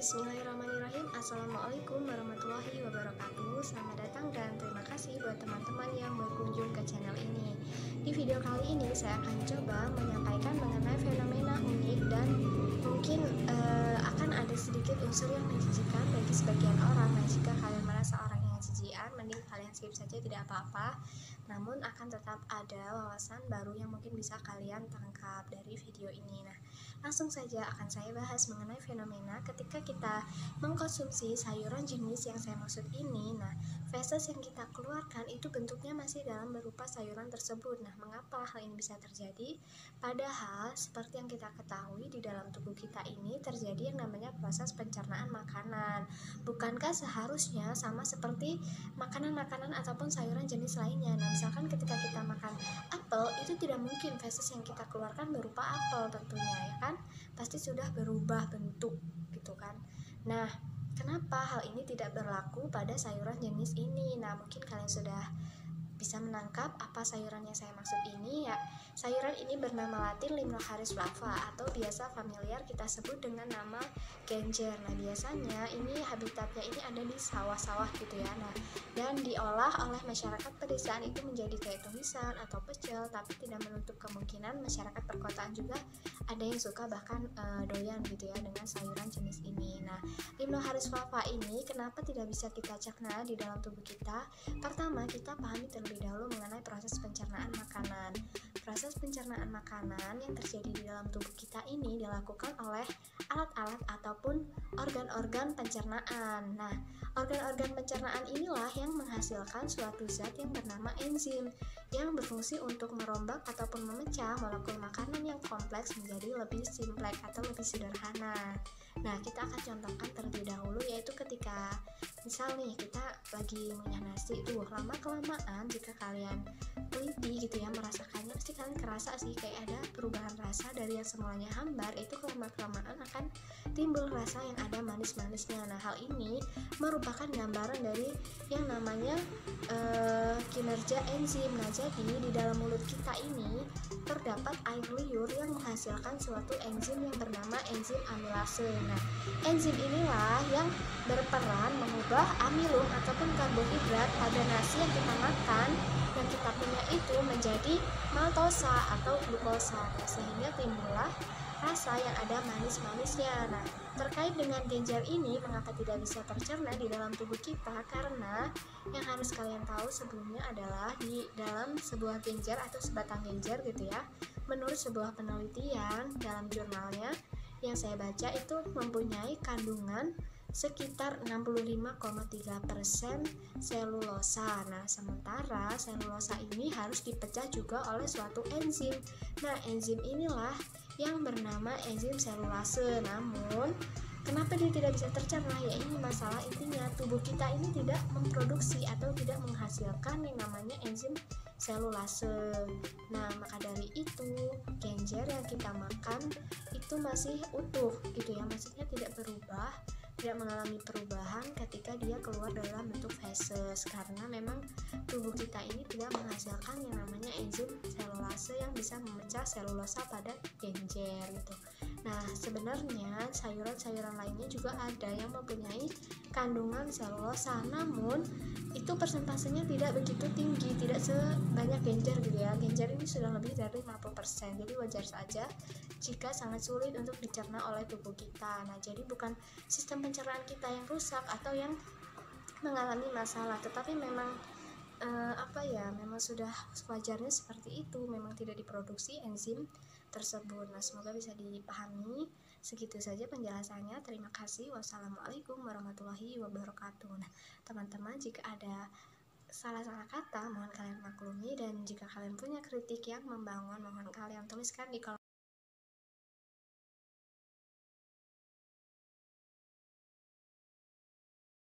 Bismillahirrahmanirrahim. Assalamualaikum warahmatullahi wabarakatuh. Selamat datang dan terima kasih buat teman-teman yang berkunjung ke channel ini. Di video kali ini saya akan coba menyampaikan mengenai fenomena unik dan mungkin akan ada sedikit unsur yang menjijikan bagi sebagian orang. Nah, jika kalian merasa orang yang jijikan, mending kalian skip saja, tidak apa-apa. Namun akan tetap ada wawasan baru yang mungkin bisa kalian tangkap dari video ini. Nah, langsung saja akan saya bahas mengenai fenomena ketika kita mengkonsumsi sayuran jenis yang saya maksud ini. Nah, feses yang kita keluarkan itu bentuknya masih dalam berupa sayuran tersebut. Nah, mengapa hal ini bisa terjadi? Padahal seperti yang kita ketahui, di dalam tubuh kita ini terjadi yang namanya proses pencernaan makanan. Bukankah seharusnya sama seperti makanan-makanan ataupun sayuran jenis lainnya? Nah, misalkan ketika kita makan apel, itu tidak mungkin feses yang kita keluarkan berupa apel tentunya, ya kan? Pasti sudah berubah bentuk gitu kan. Nah, kenapa hal ini tidak berlaku pada sayuran jenis ini? Nah, mungkin kalian sudah bisa menangkap apa sayuran yang saya maksud ini ya. Sayuran ini bernama Latin Limnocharis flava atau biasa familiar kita sebut dengan nama genjer. Nah, biasanya ini habitatnya ini ada di sawah-sawah gitu ya. Nah, dan diolah oleh masyarakat pedesaan itu menjadi kayak tumisan atau pecel, tapi tidak menutup kemungkinan masyarakat perkotaan juga ada yang suka bahkan doyan gitu ya dengan sayuran jenis ini. Nah, Limnocharis flava ini kenapa tidak bisa kita cerna di dalam tubuh kita? Pertama, kita pahami terlebih dahulu mengenai proses pencernaan makanan. Proses pencernaan makanan yang terjadi di dalam tubuh kita ini dilakukan oleh alat-alat ataupun organ-organ pencernaan. Nah, organ-organ pencernaan inilah yang menghasilkan suatu zat yang bernama enzim yang berfungsi untuk merombak ataupun memecah molekul makanan yang kompleks menjadi lebih simpleks atau lebih sederhana. Nah, kita akan contohkan terlebih dahulu, yaitu ketika misal nih kita lagi ngunyah nasi tuh, lama-kelamaan jika kalian teliti gitu ya merasakannya, pasti kalian kerasa sih kayak ada perubahan rasa dari yang semulanya hambar itu lama-kelamaan akan timbul rasa yang ada manis-manisnya. Nah, hal ini merupakan gambaran dari yang namanya kinerja enzim. Nah, jadi di dalam mulut kita ini terdapat air liur yang menghasilkan suatu enzim yang bernama enzim amilase. Nah, enzim inilah yang berperan mengubah amilum ataupun karbohidrat pada nasi yang kita makan yang kita punya itu menjadi maltosa atau glukosa. Nah, sehingga timbullah rasa yang ada manis-manisnya. Nah, terkait dengan genjer ini, mengapa tidak bisa tercerna di dalam tubuh kita? Karena yang harus kalian tahu sebelumnya adalah di dalam sebuah genjer atau sebatang genjer gitu ya, menurut sebuah penelitian dalam jurnalnya yang saya baca itu mempunyai kandungan sekitar 65,3% selulosa. Nah, sementara selulosa ini harus dipecah juga oleh suatu enzim. Nah, enzim inilah yang bernama enzim selulase. Namun, kenapa dia tidak bisa tercerna? Ya, ini masalah intinya, tubuh kita ini tidak memproduksi atau tidak menghasilkan yang namanya enzim selulase. Nah, maka dari itu genjer yang kita makan itu masih utuh gitu ya, maksudnya tidak berubah, tidak mengalami perubahan ketika dia keluar dalam bentuk feses, karena memang tubuh kita ini tidak menghasilkan yang namanya enzim selulase yang bisa memecah selulosa pada genjer gitu. Nah, sebenarnya sayuran-sayuran lainnya juga ada yang mempunyai kandungan selulosa, namun itu persentasenya tidak begitu tinggi, tidak sebanyak genjer gitu ya. Genjer ini sudah lebih dari 50%, jadi wajar saja jika sangat sulit untuk dicerna oleh tubuh kita. Nah, jadi bukan sistem pencernaan kita yang rusak atau yang mengalami masalah, tetapi memang memang sudah wajarnya seperti itu, memang tidak diproduksi enzim tersebut. Nah, semoga bisa dipahami. Segitu saja penjelasannya. Terima kasih. Wassalamualaikum warahmatullahi wabarakatuh. Nah, teman-teman, jika ada salah-salah kata mohon kalian maklumi, dan jika kalian punya kritik yang membangun mohon kalian tuliskan di kolom